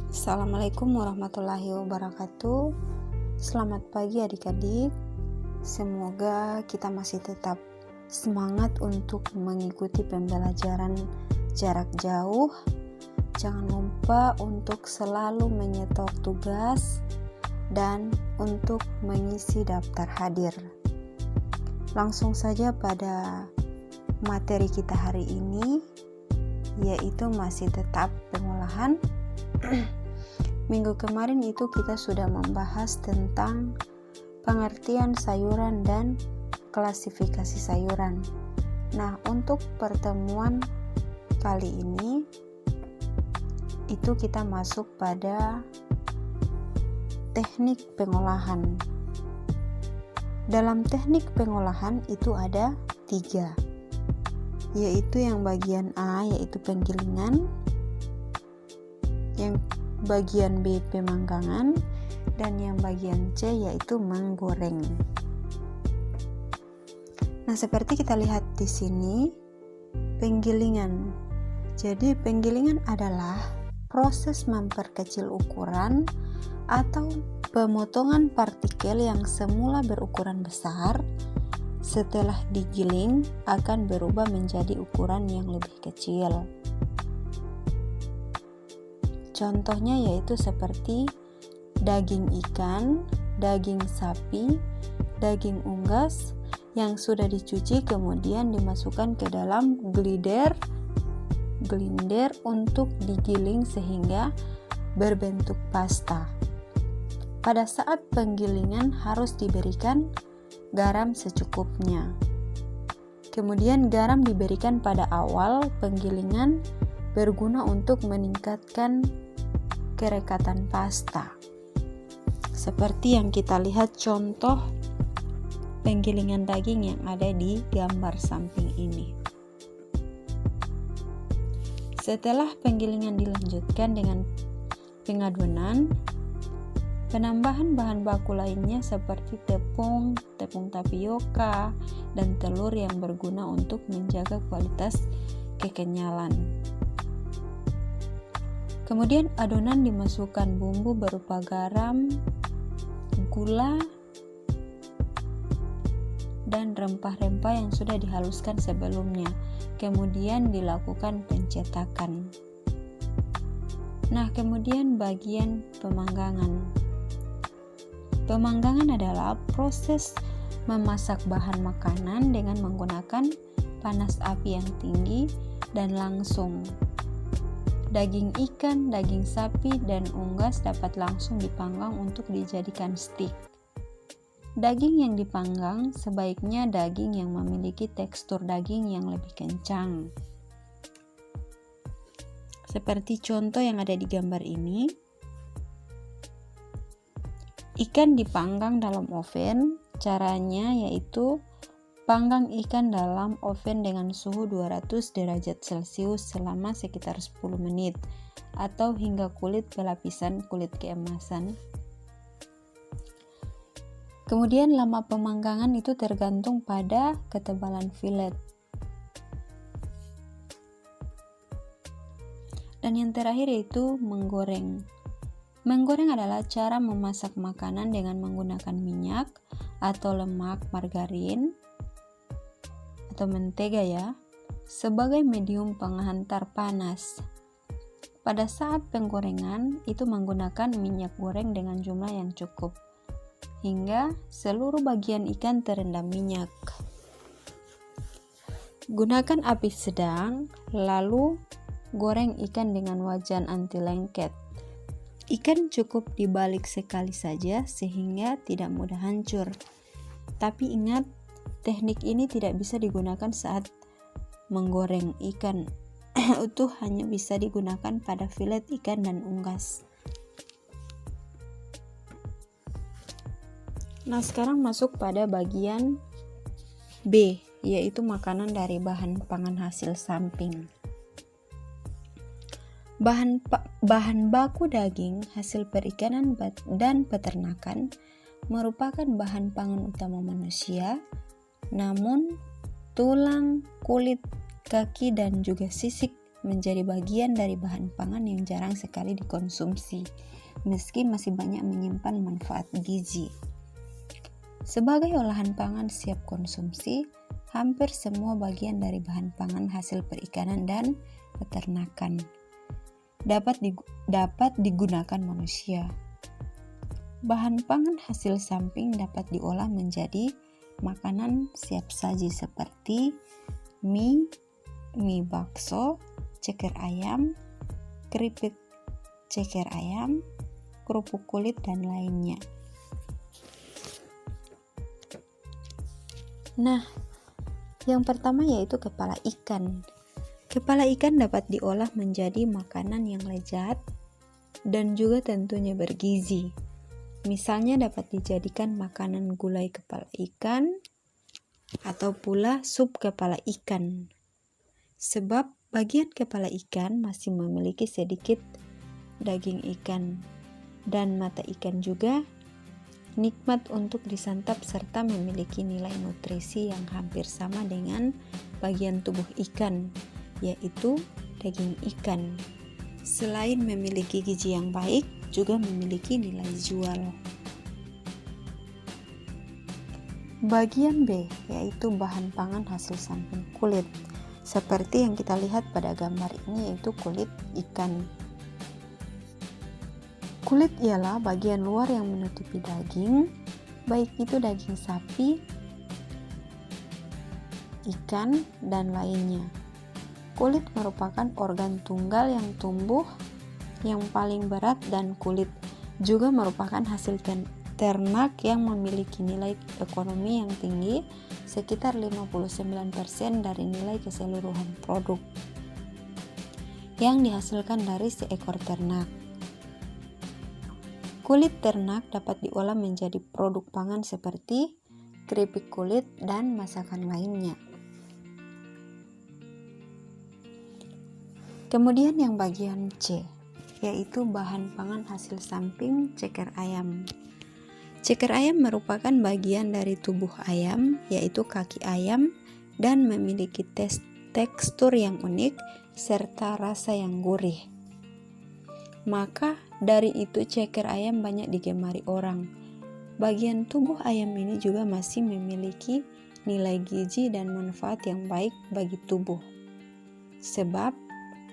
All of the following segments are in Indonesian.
Assalamualaikum warahmatullahi wabarakatuh. Selamat pagi adik-adik. Semoga kita masih tetap semangat untuk mengikuti pembelajaran jarak jauh. Jangan lupa untuk selalu menyetor tugas dan untuk mengisi daftar hadir. Langsung saja pada materi kita hari ini, yaitu masih tetap pengolahan. Minggu kemarin itu kita sudah membahas tentang pengertian sayuran dan klasifikasi sayuran. Nah, untuk pertemuan kali ini itu kita masuk pada teknik pengolahan. Dalam teknik pengolahan itu ada 3, yaitu yang bagian A yaitu penggilingan, yang bagian B pemanggangan, dan yang bagian C yaitu menggoreng. Nah, seperti kita lihat di sini, penggilingan. Jadi penggilingan adalah proses memperkecil ukuran atau pemotongan partikel yang semula berukuran besar setelah digiling akan berubah menjadi ukuran yang lebih kecil. Contohnya yaitu seperti daging ikan, daging sapi, daging unggas yang sudah dicuci kemudian dimasukkan ke dalam blender untuk digiling sehingga berbentuk pasta. Pada saat penggilingan harus diberikan garam secukupnya. Kemudian garam diberikan pada awal penggilingan berguna untuk meningkatkan kerekatan pasta. Seperti yang kita lihat contoh penggilingan daging yang ada di gambar samping ini. Setelah penggilingan dilanjutkan dengan pengadunan, penambahan bahan baku lainnya seperti tepung tapioka, dan telur yang berguna untuk menjaga kualitas kekenyalan. Kemudian adonan dimasukkan bumbu berupa garam, gula, dan rempah-rempah yang sudah dihaluskan sebelumnya. Kemudian dilakukan pencetakan. Nah, kemudian bagian pemanggangan. Pemanggangan adalah proses memasak bahan makanan dengan menggunakan panas api yang tinggi dan langsung. Daging ikan, daging sapi, dan unggas dapat langsung dipanggang untuk dijadikan stik. Daging yang dipanggang sebaiknya daging yang memiliki tekstur daging yang lebih kencang. Seperti contoh yang ada di gambar ini. Ikan dipanggang dalam oven. Caranya yaitu panggang ikan dalam oven dengan suhu 200 derajat Celcius selama sekitar 10 menit atau hingga kulit pelapisan kulit keemasan. Kemudian lama pemanggangan itu tergantung pada ketebalan fillet. Dan yang terakhir yaitu menggoreng. Menggoreng adalah cara memasak makanan dengan menggunakan minyak atau lemak margarin atau mentega sebagai medium penghantar panas. Pada saat penggorengan itu menggunakan minyak goreng dengan jumlah yang cukup hingga seluruh bagian ikan terendam minyak. Gunakan api sedang, lalu goreng ikan dengan wajan anti lengket. Ikan cukup dibalik sekali saja sehingga tidak mudah hancur. Tapi ingat, teknik ini tidak bisa digunakan saat menggoreng ikan. Itu hanya bisa digunakan pada filet ikan dan unggas. Nah, sekarang masuk pada bagian B, yaitu makanan dari bahan pangan hasil samping. Bahan baku daging hasil perikanan dan peternakan merupakan bahan pangan utama manusia, namun tulang, kulit, kaki, dan juga sisik menjadi bagian dari bahan pangan yang jarang sekali dikonsumsi, meski masih banyak menyimpan manfaat gizi. Sebagai olahan pangan siap konsumsi, hampir semua bagian dari bahan pangan hasil perikanan dan peternakan dapat digunakan manusia. Bahan pangan hasil samping dapat diolah menjadi makanan siap saji seperti mie bakso, ceker ayam, keripik ceker ayam, kerupuk kulit, dan lainnya. Nah, yang pertama yaitu kepala ikan. Kepala ikan dapat diolah menjadi makanan yang lezat dan juga tentunya bergizi. Misalnya dapat dijadikan makanan gulai kepala ikan atau pula sup kepala ikan. Sebab bagian kepala ikan masih memiliki sedikit daging ikan dan mata ikan juga nikmat untuk disantap serta memiliki nilai nutrisi yang hampir sama dengan bagian tubuh ikan, yaitu daging ikan. Selain memiliki gizi yang baik, juga memiliki nilai jual. Bagian B yaitu bahan pangan hasil samping kulit. Seperti yang kita lihat pada gambar ini yaitu kulit ikan. Kulit ialah bagian luar yang menutupi daging, baik itu daging sapi, ikan, dan lainnya. Kulit merupakan organ tunggal yang tumbuh yang paling berat dan kulit juga merupakan hasil ternak yang memiliki nilai ekonomi yang tinggi, sekitar 59% dari nilai keseluruhan produk yang dihasilkan dari seekor ternak. Kulit ternak dapat diolah menjadi produk pangan seperti keripik kulit dan masakan lainnya. Kemudian yang bagian C yaitu bahan pangan hasil samping ceker ayam. Ceker ayam merupakan bagian dari tubuh ayam, yaitu kaki ayam, dan memiliki tekstur yang unik serta rasa yang gurih. Maka dari itu ceker ayam banyak digemari orang. Bagian tubuh ayam ini juga masih memiliki nilai gizi dan manfaat yang baik bagi tubuh. Sebab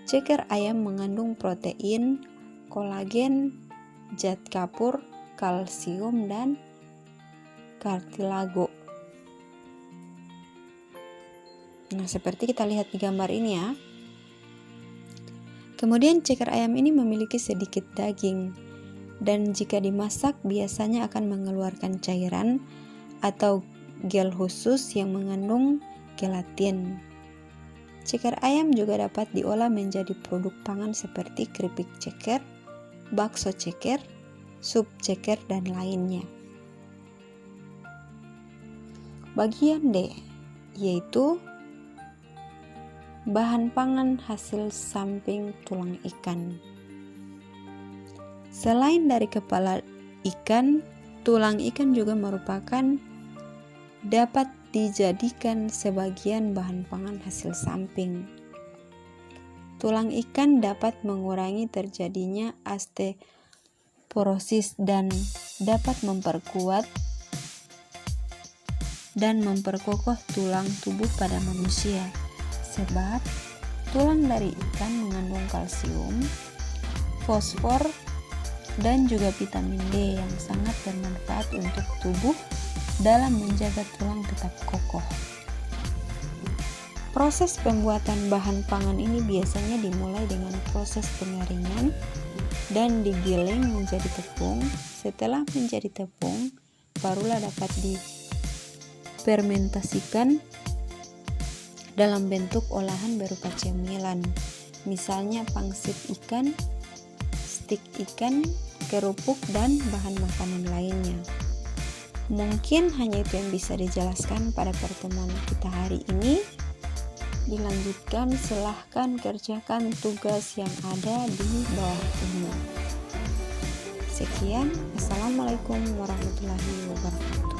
ceker ayam mengandung protein, kolagen, zat kapur, kalsium, dan kartilago. Nah, seperti kita lihat di gambar ini ya. Kemudian ceker ayam ini memiliki sedikit daging dan jika dimasak biasanya akan mengeluarkan cairan atau gel khusus yang mengandung gelatin. Ceker ayam juga dapat diolah menjadi produk pangan seperti keripik ceker, bakso ceker, sup ceker, dan lainnya. Bagian D yaitu bahan pangan hasil samping tulang ikan. Selain dari kepala ikan, tulang ikan juga merupakan dapat dijadikan sebagian bahan pangan hasil samping. Tulang ikan dapat mengurangi terjadinya osteoporosis dan dapat memperkuat dan memperkokoh tulang tubuh pada manusia. Sebab tulang dari ikan mengandung kalsium, fosfor, dan juga vitamin D yang sangat bermanfaat untuk tubuh dalam menjaga tulang tetap kokoh. Proses pembuatan bahan pangan ini biasanya dimulai dengan proses pengaringan dan digiling menjadi tepung. Setelah menjadi tepung, barulah dapat difermentasikan dalam bentuk olahan berupa cemilan. Misalnya pangsit ikan, stik ikan, kerupuk, dan bahan makanan lainnya. Mungkin hanya itu yang bisa dijelaskan pada pertemuan kita hari ini. Dilanjutkan, silahkan kerjakan tugas yang ada di bawah ini. Sekian, Assalamualaikum warahmatullahi wabarakatuh.